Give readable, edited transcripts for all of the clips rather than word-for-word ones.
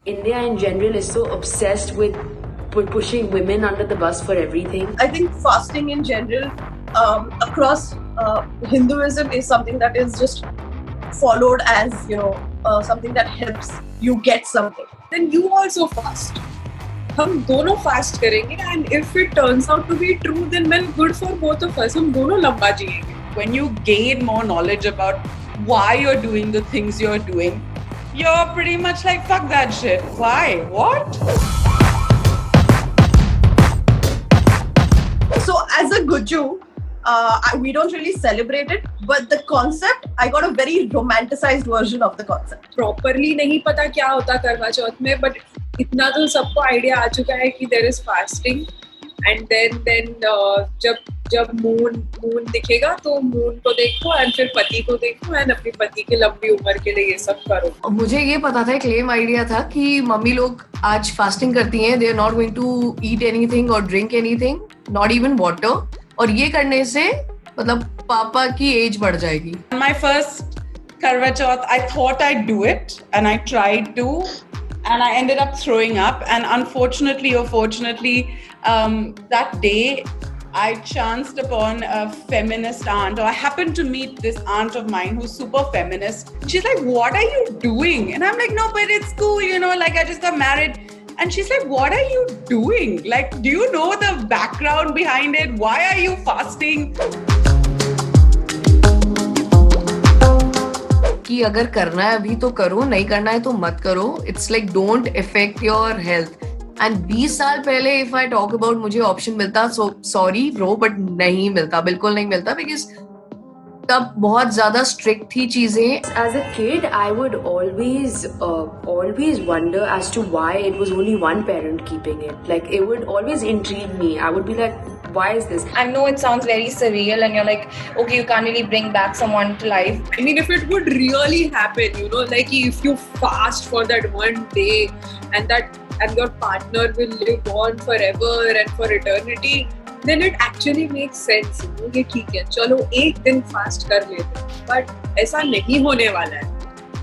India in general is so obsessed with pushing women under the bus for everything. I think fasting in general across Hinduism is something that is just followed as something that helps you get something. Then you also fast. हम दोनों fast करेंगे and if it turns out to be true then well good for both of us. हम दोनों लंबा जिएंगे. When you gain more knowledge about why you're doing the things you're doing, you're pretty much like, fuck that shit. Why? What? So as a Guju, we don't really celebrate it, but the concept, I got a very romanticized version of the concept. Properly नहीं पता क्या होता करवा चौथ में, but इतना तो सबको idea आ चुका है कि there is fasting and then जब मून दिखेगा तो मून को देखो and फिर पति को देखो and अपनी पति की लंबी उम्र के लिए ये सब करो. मुझे ये पता था, क्लेम आइडिया था कि मम्मी लोग आज फास्टिंग करती हैं, they are not going to eat anything or drink anything, not even water, और ये करने से मतलब पापा की एज बढ़ जाएगी. My first Karwa Chauth, I thought I'd do it and I tried to and I ended up throwing up, and unfortunately or fortunately that day I chanced upon a feminist aunt, or I happened to meet this aunt of mine who's super feminist. She's like, what are you doing? And I'm like, no, but it's cool, like I just got married. And she's like, what are you doing? Like, do you know the background behind it? Why are you fasting? कि अगर करना है अभी तो करो, नहीं करना है तो मत करो. It's like don't affect your health. And 20 साल पहले if I talk about मुझे option मिलता, so sorry bro, but नहीं मिलता, बिल्कुल नहीं मिलता, because तब बहुत ज़्यादा strict थी चीजें. As a kid, I would always wonder as to why it was only one parent keeping it. Like, it would always intrigue me. I would be like, why is this? I know it sounds very surreal and you're like, okay, you can't really bring back someone to life. I mean, if it would really happen, like if you fast for that one day and your partner will live on forever and for eternity, then it actually makes sense. ये ठीक है, चलो एक दिन fast कर लेते हैं, but ऐसा नहीं होने वाला है.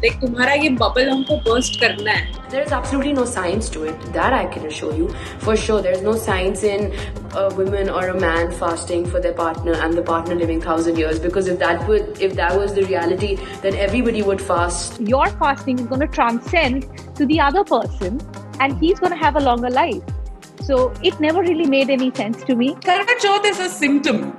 Like तुम्हारा ये bubble हमको burst करना है. There is absolutely no science to it. That I can assure you. For sure, there is no science in a woman or a man fasting for their partner and the partner living 1,000 years. Because if that was the reality, then everybody would fast. Your fasting is going to transcend to the other person, and he's going to have a longer life. So it never really made any sense to me. Karwa Chauth is a symptom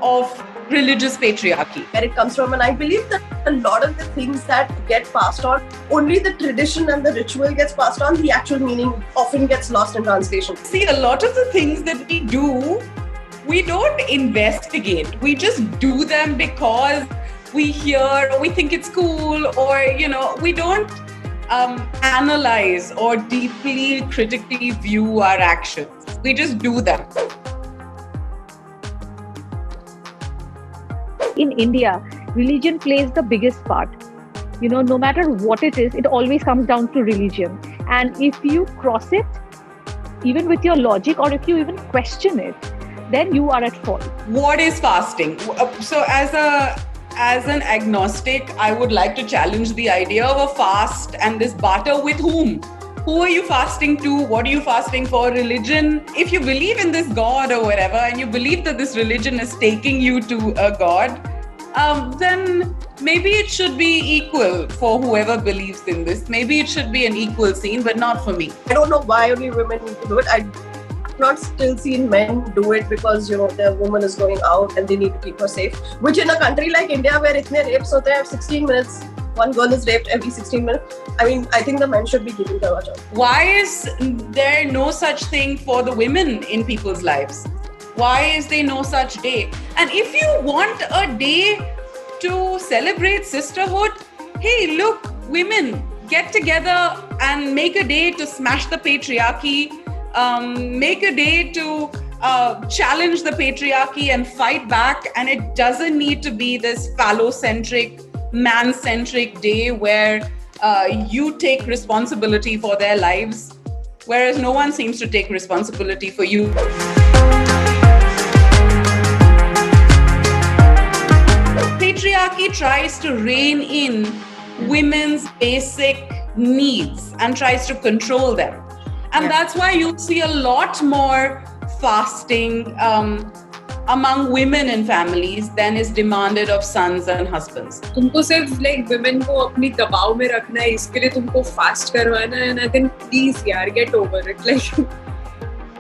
of religious patriarchy. Where it comes from, and I believe that a lot of the things that get passed on, only the tradition and the ritual gets passed on, the actual meaning often gets lost in translation. See, a lot of the things that we do, we don't investigate. We just do them because we hear, or we think it's cool, or, we don't analyze or deeply critically view our actions. We just do them. In India, religion plays the biggest part. No matter what it is, it always comes down to religion. And if you cross it, even with your logic, or if you even question it, then you are at fault. What is fasting? So as an agnostic, I would like to challenge the idea of a fast and this barter with whom? Who are you fasting to? What are you fasting for? Religion? If you believe in this God or whatever, and you believe that this religion is taking you to a God, then maybe it should be equal for whoever believes in this. Maybe it should be an equal scene, but not for me. I don't know why only women need to do it. I've not still seen men do it because, their woman is going out and they need to keep her safe. Which in a country like India where itne rapes hote hain, 16 minutes, one girl is raped every 16 minutes. I mean, I think the men should be giving Karwa Chauth. Why is there no such thing for the women in people's lives? Why is there no such day? And if you want a day to celebrate sisterhood, hey, look, women, get together and make a day to smash the patriarchy, make a day to challenge the patriarchy and fight back. And it doesn't need to be this phallocentric, man-centric day where you take responsibility for their lives, whereas no one seems to take responsibility for you. Patriarchy tries to rein in women's basic needs and tries to control them. And Yeah. that's why you see a lot more fasting among women in families than is demanded of sons and husbands. तुमको सिर्फ like women को अपनी दबाव में रखना है, इसके लिए तुमको fast करवाना है, and I think please यार get over it. Like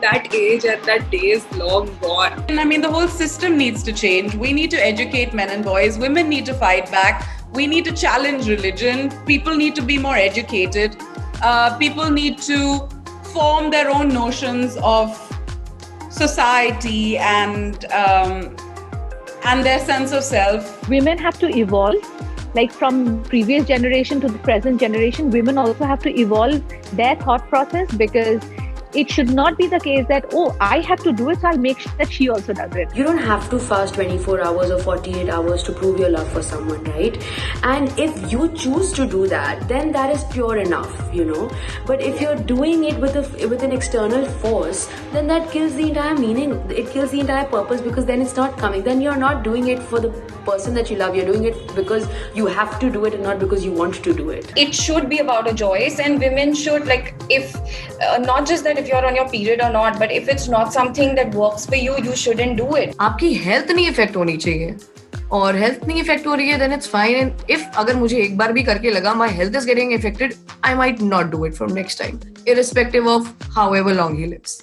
that age and that day is long gone. And I mean, the whole system needs to change. We need to educate men and boys. Women need to fight back. We need to challenge religion. People need to be more educated. People need to form their own notions of society and their sense of self. Women have to evolve. Like from previous generation to the present generation, women also have to evolve their thought process, because it should not be the case that, oh, I have to do it, so I'll make sure that she also does it. You don't have to fast 24 hours or 48 hours to prove your love for someone, right? And if you choose to do that, then that is pure enough, you know. But if you're doing it with an external force, then that kills the entire meaning. It kills the entire purpose, because then it's not coming. Then you're not doing it for the person that you love. You're doing it because you have to do it and not because you want to do it. It should be about a choice, and women should, like, if not just that if you're on your period or not, but if it's not something that works for you, you shouldn't do it. आपकी health नहीं effect होनी चाहिए, और health नहीं effect हो रही है, then it's fine. And if अगर मुझे एक बार भी करके लगा my health is getting effected, I might not do it from next time, irrespective of however long he lives.